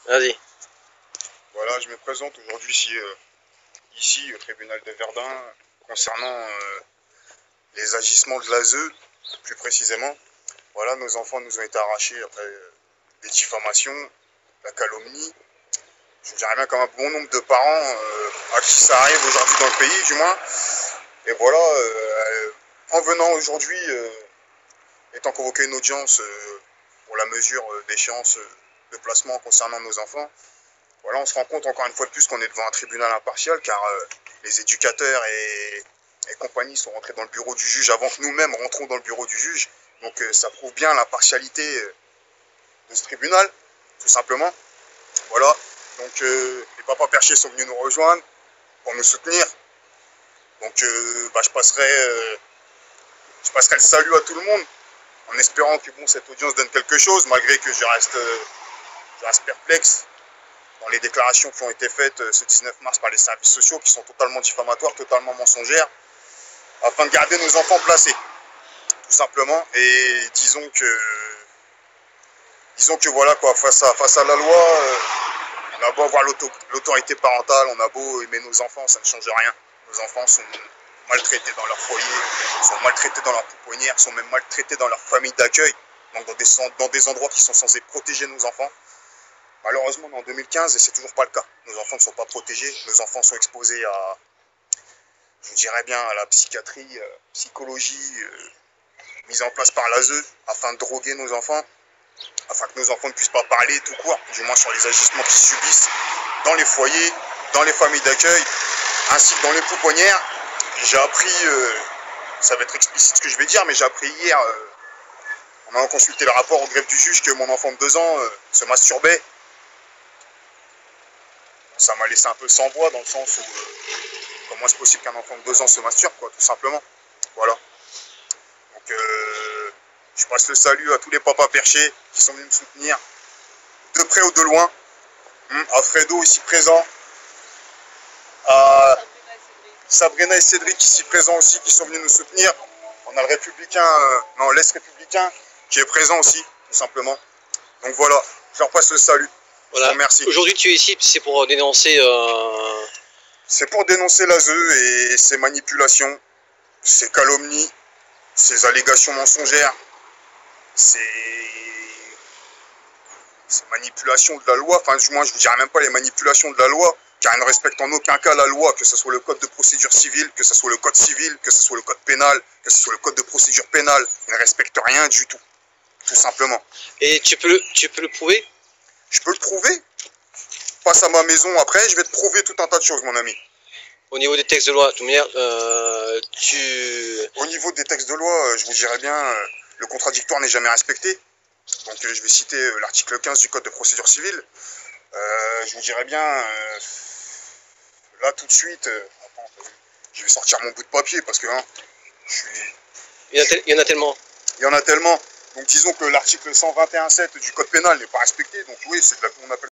Vas-y. Voilà, je me présente aujourd'hui ici au tribunal de Verdun concernant les agissements de l'ASE, plus précisément. Voilà, nos enfants nous ont été arrachés après des diffamations, la calomnie. Je dirais bien comme un bon nombre de parents à qui ça arrive aujourd'hui dans le pays, du moins. Et voilà, en venant aujourd'hui, étant convoqué une audience pour la mesure d'échéance de placement concernant nos enfants, voilà, on se rend compte encore une fois de plus qu'on est devant un tribunal impartial, car les éducateurs et compagnie sont rentrés dans le bureau du juge avant que nous-mêmes rentrons dans le bureau du juge. Donc ça prouve bien l'impartialité de ce tribunal, tout simplement. Voilà, donc les papas perchés sont venus nous rejoindre pour nous soutenir. Donc je passerai le salut à tout le monde, en espérant que bon, cette audience donne quelque chose, malgré que je reste perplexe dans les déclarations qui ont été faites ce 19 mars par les services sociaux, qui sont totalement diffamatoires, totalement mensongères, afin de garder nos enfants placés, tout simplement. Et disons que voilà quoi, face à la loi, on a beau avoir l'autorité parentale, on a beau aimer nos enfants, ça ne change rien. Nos enfants sont maltraités dans leur foyer, sont maltraités dans leur pouponnière, sont même maltraités dans leur famille d'accueil, donc dans des endroits qui sont censés protéger nos enfants. Malheureusement, en 2015, et c'est toujours pas le cas. Nos enfants ne sont pas protégés, nos enfants sont exposés à, je dirais bien, à la psychiatrie, psychologie mise en place par l'ASE, afin de droguer nos enfants, afin que nos enfants ne puissent pas parler tout court, du moins sur les agissements qu'ils subissent dans les foyers, dans les familles d'accueil, ainsi que dans les pouponnières. J'ai appris, ça va être explicite ce que je vais dire, mais j'ai appris hier, en allant consulter le rapport au greffe du juge, que mon enfant de 2 ans se masturbait. Ça m'a laissé un peu sans voix, dans le sens où comment est-ce possible qu'un enfant de 2 ans se masturbe, quoi, tout simplement. Voilà. Donc je passe le salut à tous les papas perchés qui sont venus me soutenir, de près ou de loin. À Fredo ici présent, à Sabrina et Cédric ici présents aussi, qui sont venus nous soutenir. On a le républicain, non, l'ex-républicain qui est présent aussi, tout simplement. Donc voilà, je leur passe le salut. Voilà. Merci. Aujourd'hui, tu es ici, c'est pour dénoncer... C'est pour dénoncer l'ASE et ses manipulations, ses calomnies, ses allégations mensongères, ses manipulations de la loi. Enfin, du moins, je ne vous dirais même pas les manipulations de la loi, car elles ne respectent en aucun cas la loi, que ce soit le code de procédure civile, que ce soit le code civil, que ce soit le code pénal, que ce soit le code de procédure pénale. Elles ne respectent rien du tout, tout simplement. Et tu peux le prouver? Je peux le prouver. Passe à ma maison après, je vais te prouver tout un tas de choses, mon ami. Au niveau des textes de loi, de toute manière, Au niveau des textes de loi, je vous dirais bien, le contradictoire n'est jamais respecté. Donc je vais citer l'article 15 du code de procédure civile. Je vous dirais bien, là tout de suite, attends, je vais sortir mon bout de papier parce que il y en a tellement. Il y en a tellement. Donc disons que l'article 121.7 du code pénal n'est pas respecté. Donc oui, c'est de la, on appelle